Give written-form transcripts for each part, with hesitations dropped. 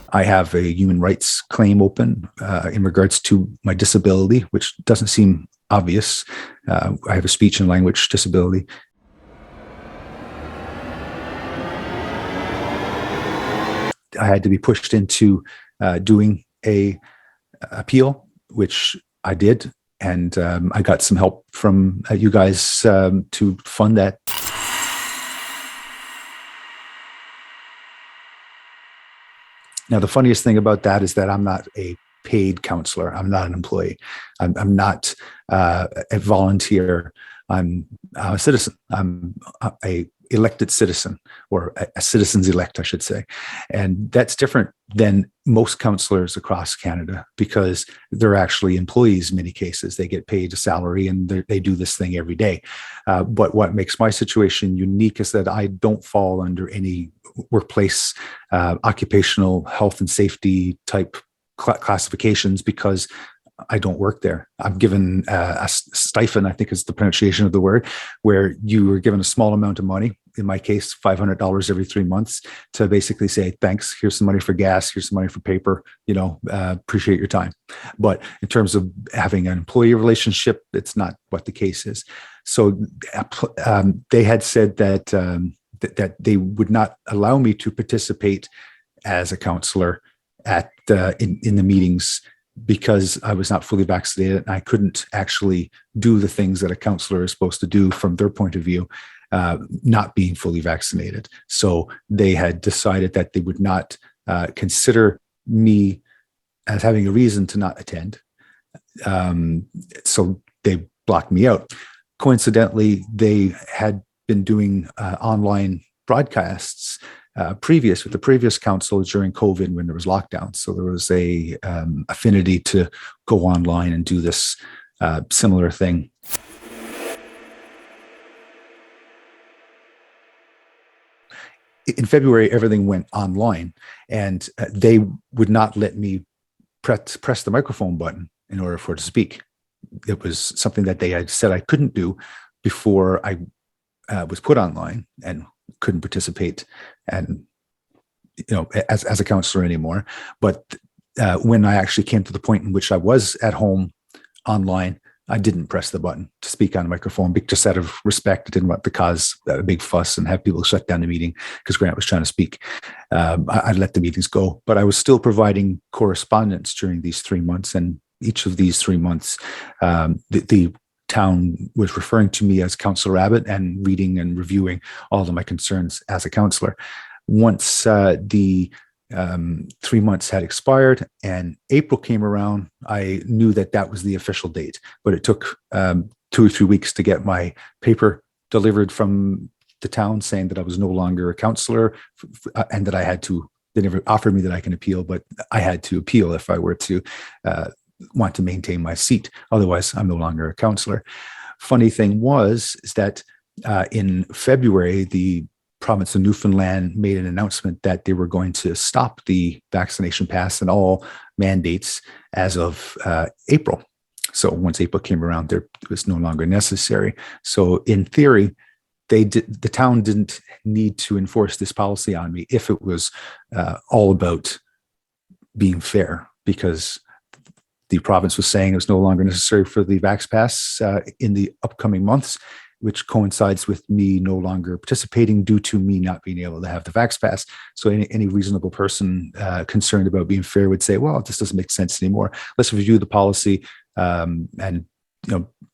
I have a human rights claim open in regards to my disability, which doesn't seem obvious. I have a speech and language disability. I had to be pushed into doing a appeal, which I did, and I got some help from you guys to fund that. Now, the funniest thing about that is that I'm not a paid councillor. I'm not an employee. I'm not a volunteer. I'm a citizen. I'm a elected citizen, or a citizen's elect, I should say. And that's different than most councillors across Canada, because they're actually employees in many cases. They get paid a salary and they do this thing every day. But what makes my situation unique is that I don't fall under any workplace occupational health and safety type classifications, because I don't work there. I'm given a stipend, I think is the pronunciation of the word, where you are given a small amount of money, in my case, $500 every 3 months, to basically say, thanks, here's some money for gas, here's some money for paper, appreciate your time. But in terms of having an employee relationship, it's not what the case is. So they had said that that they would not allow me to participate as a councillor in the meetings, because I was not fully vaccinated and I couldn't actually do the things that a councillor is supposed to do from their point of view, not being fully vaccinated. So they had decided that they would not consider me as having a reason to not attend. So they blocked me out. Coincidentally, they had been doing online broadcasts with the previous council during COVID, when there was lockdown. So there was a affinity to go online and do this similar thing. In February, everything went online, and they would not let me press the microphone button in order for it to speak. It was something that they had said I couldn't do before I was put online and couldn't participate and as a councillor anymore. But when I actually came to the point in which I was at home online, I didn't press the button to speak on a microphone, just out of respect. I didn't want to cause a big fuss and have people shut down the meeting because Grant was trying to speak. I let the meetings go, but I was still providing correspondence during these 3 months. And each of these 3 months, the town was referring to me as Councillor Abbott and reading and reviewing all of my concerns as a councillor. Once the 3 months had expired and April came around, I knew that was the official date, but it took 2 or 3 weeks to get my paper delivered from the town saying that I was no longer a councillor, and that they never offered me that I can appeal, but I had to appeal if I were to want to maintain my seat. Otherwise, I'm no longer a councillor. Funny thing is that in February, the province of Newfoundland made an announcement that they were going to stop the vaccination pass and all mandates as of April. So once April came around, it was no longer necessary. So in theory, the town didn't need to enforce this policy on me if it was all about being fair, because the province was saying it was no longer necessary for the Vax Pass in the upcoming months, which coincides with me no longer participating due to me not being able to have the Vax Pass. So any reasonable person concerned about being fair would say, well, this doesn't make sense anymore. Let's review the policy and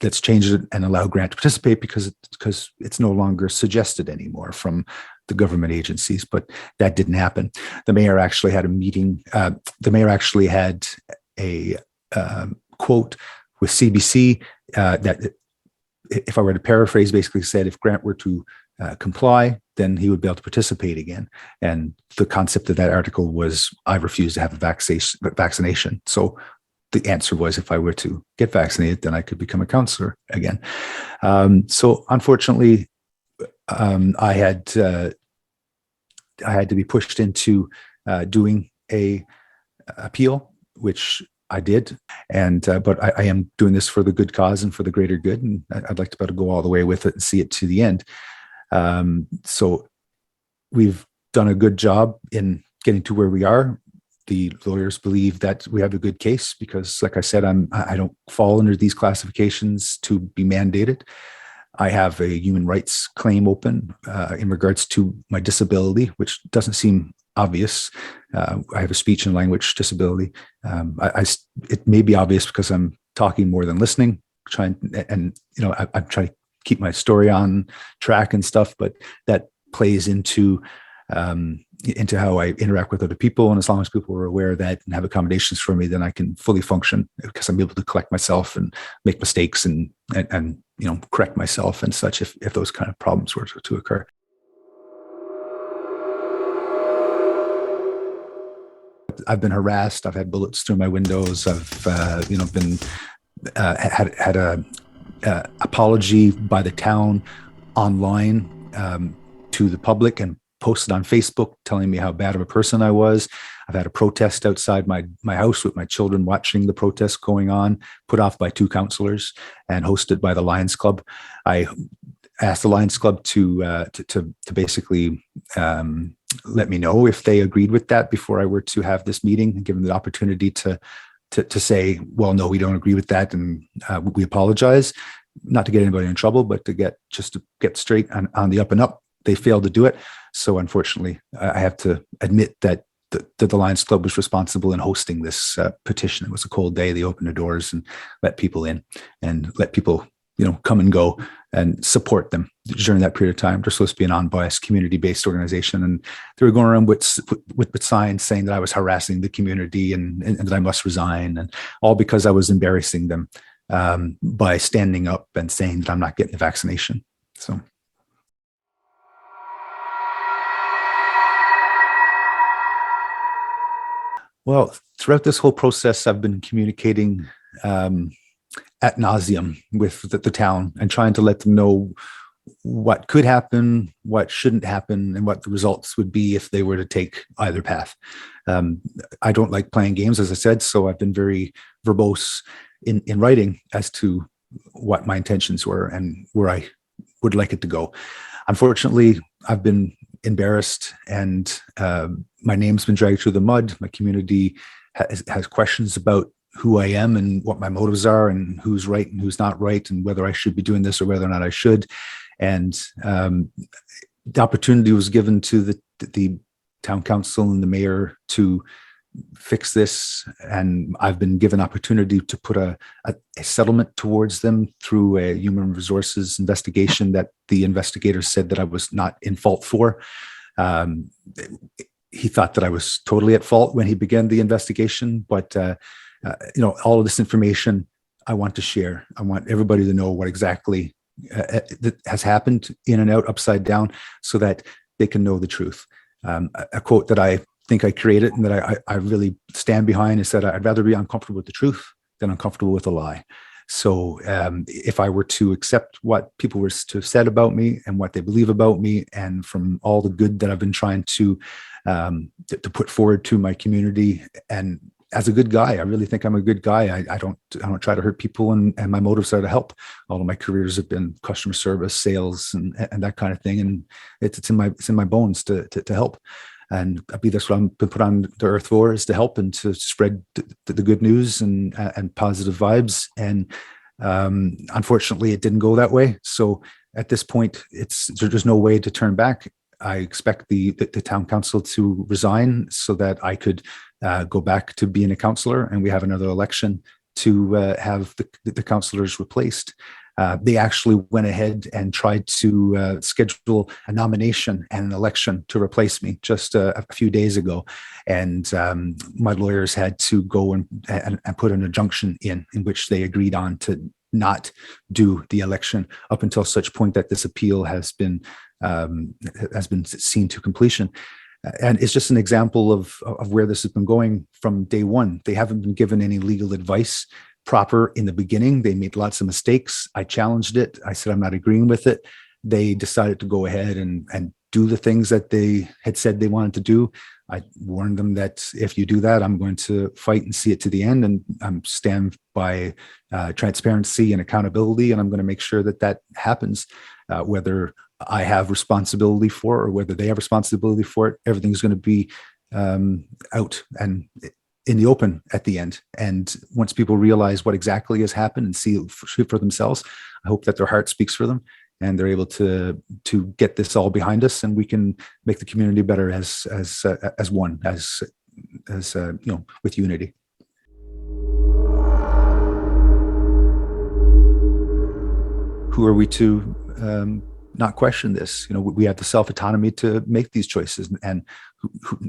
let's change it and allow Grant to participate because it's no longer suggested anymore from the government agencies. But that didn't happen. The mayor actually had a meeting. The mayor actually had a quote with CBC that, if I were to paraphrase, basically said if Grant were to comply, then he would be able to participate again. And the concept of that article was, I refuse to have a vaccination. So the answer was, if I were to get vaccinated, then I could become a councillor again. So unfortunately, I had to be pushed into doing a appeal, which I did, but I am doing this for the good cause and for the greater good, and I'd like to be able to go all the way with it and see it to the end. So we've done a good job in getting to where we are. the lawyers believe that we have a good case because, like I said, I don't fall under these classifications to be mandated. I have a human rights claim open in regards to my disability, which doesn't seem obvious. I have a speech and language disability. It may be obvious because I'm talking more than listening, I'm trying to keep my story on track and stuff, but that plays into how I interact with other people. And as long as people are aware of that and have accommodations for me, then I can fully function because I'm able to collect myself and make mistakes and correct myself and such if those kind of problems were to occur. I've been harassed. I've had bullets through my windows. I've been had a apology by the town online to the public and posted on Facebook telling me how bad of a person I was. I've had a protest outside my house with my children watching the protest going on, put off by 2 councillors and hosted by the Lions Club. I asked the Lions Club to basically let me know if they agreed with that before I were to have this meeting and give them the opportunity to say, well, no, we don't agree with that, and we apologize. Not to get anybody in trouble, but to get straight on the up and up. They failed to do it. So unfortunately, I have to admit that the Lions Club was responsible in hosting this petition. It was a cold day. They opened the doors and let people in and let people, come and go and support them during that period of time. They're supposed to be an unbiased, community-based organization. And they were going around with signs saying that I was harassing the community and that I must resign, and all because I was embarrassing them by standing up and saying that I'm not getting the vaccination. So. Well, throughout this whole process, I've been communicating ad nauseum with the town and trying to let them know what could happen, what shouldn't happen, and what the results would be if they were to take either path. I don't like playing games, as I said, so I've been very verbose in writing as to what my intentions were and where I would like it to go. Unfortunately, I've been embarrassed and my name's been dragged through the mud. My community has questions about who I am and what my motives are and who's right and who's not right and whether I should be doing this or whether or not I should. And the opportunity was given to the town council and the mayor to fix this. And I've been given opportunity to put a settlement towards them through a human resources investigation that the investigators said that I was not in fault for. He thought that I was totally at fault when he began the investigation, but all of this information I want to share. I want everybody to know what exactly has happened in and out, upside down, so that they can know the truth. A quote that I think I created and that I really stand behind is that I'd rather be uncomfortable with the truth than uncomfortable with a lie. So if I were to accept what people were to have said about me and what they believe about me, and from all the good that I've been trying to put forward to my community, and as a good guy, I really think I'm a good guy. I don't try to hurt people, and my motives are to help. All of my careers have been customer service, sales, and that kind of thing. And it's in my bones to help. And I believe that's what I'm been put on the earth for, is to help and to spread the good news and positive vibes. And unfortunately, it didn't go that way. So at this point, there's no way to turn back. I expect the town council to resign so that I could go back to being a councillor, and we have another election to have the councillors replaced. They actually went ahead and tried to schedule a nomination and an election to replace me just a few days ago. And my lawyers had to go and put an injunction in which they agreed on to not do the election up until such point that this appeal has been seen to completion. And it's just an example of where this has been going from day one. They haven't been given any legal advice proper in the beginning. They made lots of mistakes. I challenged it. I said, I'm not agreeing with it. They decided to go ahead and do the things that they had said they wanted to do. I warned them that if you do that, I'm going to fight and see it to the end, and stand by transparency and accountability. And I'm going to make sure that happens, whether I have responsibility for it or whether they have responsibility for it. Everything's going to be out and in the open at the end. And once people realize what exactly has happened and see it for themselves, I hope that their heart speaks for them and they're able to get this all behind us, and we can make the community better as one, as with unity. Who are we to not question this? We have the self-autonomy to make these choices, and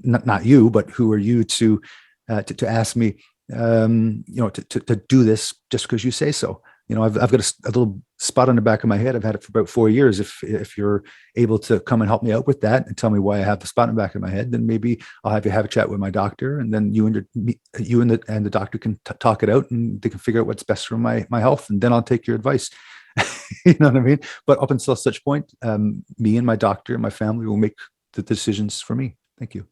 not you, but who are you to ask me, to do this just because you say so? I've got a little spot on the back of my head. I've had it for about 4 years. If you're able to come and help me out with that and tell me why I have the spot in the back of my head, then maybe I'll have a chat with my doctor, and then you and the doctor can talk it out, and they can figure out what's best for my health, and then I'll take your advice. You know what I mean? But up until such point, me and my doctor and my family will make the decisions for me. Thank you.